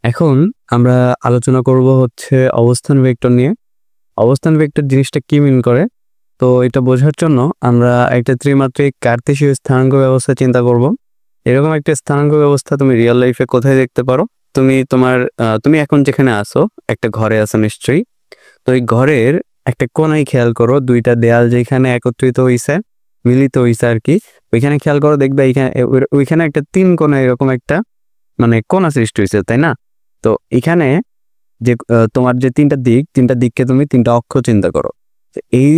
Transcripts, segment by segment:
এখন আমরা আলোচনা করব হচ্ছে অবস্থান ভেক্টর নিয়ে। অবস্থান ভেক্টর জিনিসটা কি মিন করে, তো এটা বোঝার জন্য আমরা একটা ত্রিমাত্রিক কার্তেশীয় স্থানাঙ্ক ব্যবস্থা চিন্তা করব। এরকম একটা স্থানাঙ্ক ব্যবস্থা তুমি রিয়েল লাইফে কোথায় দেখতে পারো? তুমি এখন যেখানে আসো একটা ঘরে আছো নিশ্চয়ই। তো এই ঘরের একটা কোণায় খেয়াল করো, দুইটা দেয়াল যেখানে একত্রিত হইছে, মিলিত হইছে আর কি। ওইখানে খেয়াল করো, দেখবে ওইখানে একটা তিন কোণা এরকম একটা কোণা সৃষ্টি হয়েছে, তাই না? তো এখানে যে তোমার যে তিনটা দিককে তুমি তিনটা অক্ষ চিন্তা করো। এই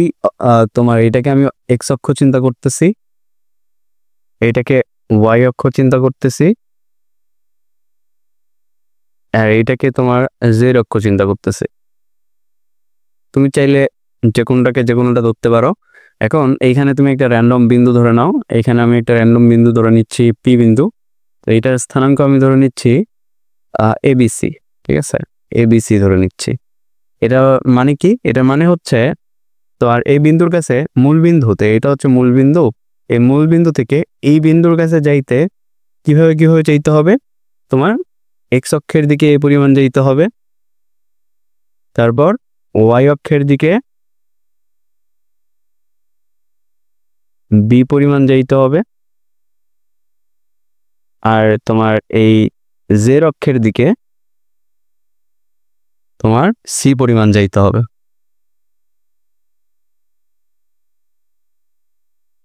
তোমার এটাকে আমি এক্স অক্ষ চিন্তা করতেছি, এটাকে ওয়াই অক্ষ চিন্তা করতেছি, আর এইটাকে তোমার জেড অক্ষ চিন্তা করতেছি। তুমি চাইলে যে কোনোটা ধরতে পারো। এখন এইখানে তুমি একটা র্যান্ডম বিন্দু ধরে নাও, এইখানে আমি একটা র্যান্ডম বিন্দু ধরে নিচ্ছি পি বিন্দু। তো এইটার স্থানাঙ্ক আমি ধরে নিচ্ছি এবিসি, ঠিক আছে? এবিসি ধরে নিচ্ছি। এটা মানে কি? এটা মানে হচ্ছে তো আর এই বিন্দুর কাছে মূল বিন্দু হতে, এটা হচ্ছে মূল বিন্দু। এই মূল বিন্দু থেকে এই বিন্দুর কাছে যাইতে কিভাবে যাইতে হবে? তোমার এক্স অক্ষের দিকে এই পরিমাণ যাইতে হবে, তারপর ওয়াই অক্ষের দিকে বি পরিমাণ যাইতে হবে, আর তোমার এই জেড অক্ষের দিকে তোমার সি পরিমাণ যাইতে হবে,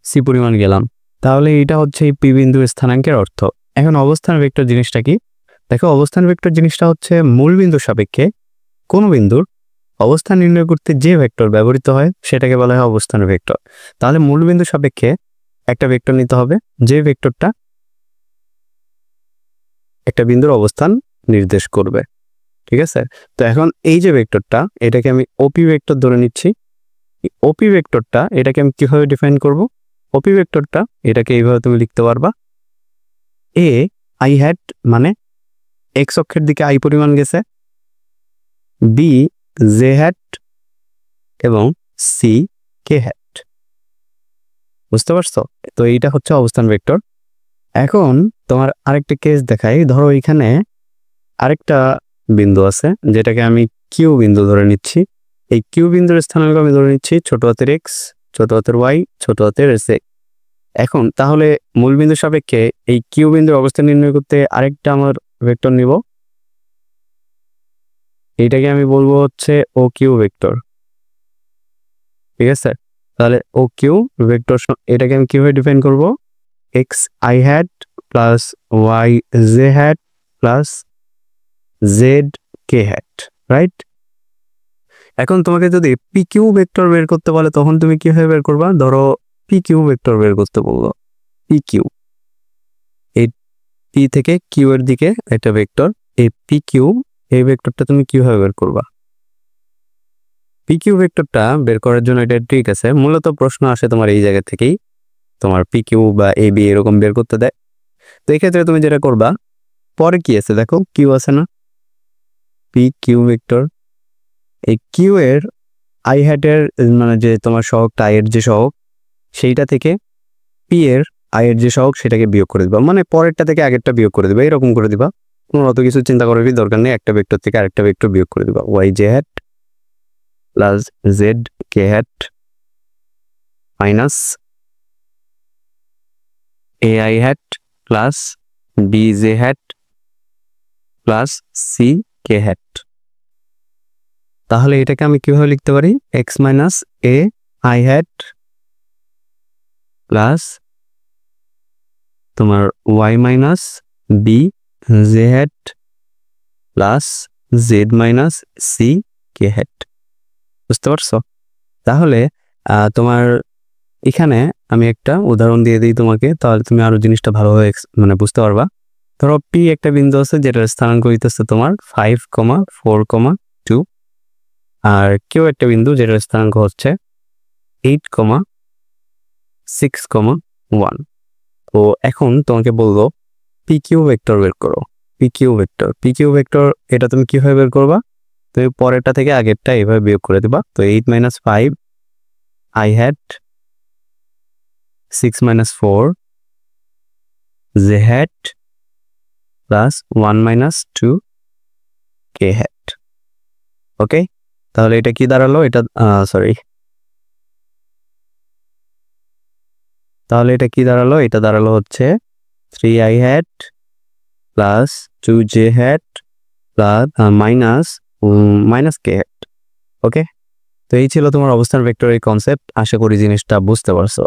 সি পরিমাণ গেলাম। তাহলে এটা হচ্ছে এই পি বিন্দুর স্থানাঙ্কের অর্থ। এখন অবস্থান ভেক্টর জিনিসটা কি? দেখো, অবস্থান ভেক্টর জিনিসটা হচ্ছে মূল বিন্দুর সাপেক্ষে কোন বিন্দুর অবস্থান নির্ণয় করতে যে ভেক্টর ব্যবহৃত হয় সেটাকে বলা হয় অবস্থান ভেক্টর। তাহলে মূল বিন্দুর সাপেক্ষে একটা ভেক্টর নিতে হবে, যে ভেক্টরটা একটা বিন্দুর অবস্থান নির্দেশ করবে, ঠিক আছে? তো এখন এই যে ভেক্টরটা, এটাকে আমি ওপি ভেক্টর ধরে নিচ্ছি। ওপি ভেক্টরটা এটাকে আমি কিভাবে ডিফাইন করব? ওপি ভেক্টরটা এটাকে এইভাবে তুমি লিখতে পারবা, এ আই হ্যাট মানে এক্স অক্ষের দিকে আই পরিমাণ গেছে, বি জে হ্যাট এবং সি কে হ্যাট। বুঝতে পারছো? তো এইটা হচ্ছে অবস্থান ভেক্টর। এখন তোমার আরেকটা কেস দেখাই। ধরো এখানে আরেকটা বিন্দু আছে যেটাকে আমি কিউ বিন্দু ধরে নিচ্ছি। এই কিউ বিন্দুর স্থানাঙ্ক আমি ধরে নিচ্ছি ছোট হাতের এক্স, ছোট হাতের ওয়াই, ছোট হাতের জে। এখন তাহলে মূল বিন্দুর সাপেক্ষে এই কিউ বিন্দুর অবস্থান নির্ণয় করতে আরেকটা আমার ভেক্টর নিব, এইটাকে আমি বলবো হচ্ছে ও কিউ ভেক্টর, ঠিক আছে? তাহলে ও কিউ ভেক্টর এটাকে আমি কিভাবে ডিফাইন করব? X I hat plus Y J hat plus Z K hat, right? এখন তোমাকে যদি পি কিউ ভেক্টর বের করতে বলে তখন তুমি কিভাবে বের করবা? ধরো পি কিউ ভেক্টর বের করতে বললো, পি কিউ, এই পি থেকে কিউ এর দিকে একটা ভেক্টর, এই পি কিউ, এই ভেক্টরটা তুমি কিভাবে বের করবা? পি কিউ ভেক্টরটা বের করার জন্য এটা ঠিক আছে, মূলত প্রশ্ন আসে তোমার এই জায়গা থেকেই, তোমার পি কিউ বা এ বি এরকম বের করতে দেয়। তো এই ক্ষেত্রে তুমি যেটা করবা, পরে কি আছে দেখো, কিউ আছে না, পি কিউ ভেক্টর, এই কিউ এর আই হ্যাটের যে তোমার সহগটা আই এর যে সহগ, সেইটা থেকে পি এর আই এর যে সহগ সেটাকে বিয়োগ করে দিবা, মানে পরেরটা থেকে আগেরটা বিয়োগ করে দিবা, এরকম করে দিবা। কোনো অত কিছু চিন্তা করার দরকার নেই, একটা ভেক্টর থেকে আরেকটা ভেক্টর বিয়োগ করে দিবা। Y J hat plus Z K hat minus A I hat plus B J hat plus C K hat. তাহলে এটাকে আমি কিভাবে লিখতে পারি? X minus A I hat plus তোমার Y minus B J hat plus Z minus C K hat. বুঝতে পারছো? তাহলে তোমার এখানে আমি একটা উদাহরণ দিয়ে দিই তোমাকে, তাহলে তুমি আরো জিনিসটা ভালোভাবে বুঝতে পারবা। ধরো পি একটা বিন্দু আছে যেটার স্থানাঙ্ক হইতেছে তোমার 5,4,2, আর কিউ একটা বিন্দু যেটার স্থানাঙ্ক হচ্ছে 8,6,1। তো এখন তোমাকে বলবো পি কিউ ভেক্টর বের করো। পি কিউ ভেক্টর এটা তুমি কিভাবে বের করবা? তুমি পরেরটা থেকে আগেরটা এইভাবে বিয়োগ করে দিবা। তো 8 - 5 I hat 6 - 4 J hat plus 1 - 2 K hat. Okay, তাহলে এটা কি দাঁড়ালো, এটা তাহলে এটা কি দাঁড়ালো, এটা দাঁড়ালো হচ্ছে 3i hat plus 2j hat plus minus K hat. Okay, তো এই ছিল তোমার অবস্থান ভেক্টরের কনসেপ্ট। আশা করি জিনিসটা বুঝতে পারছো।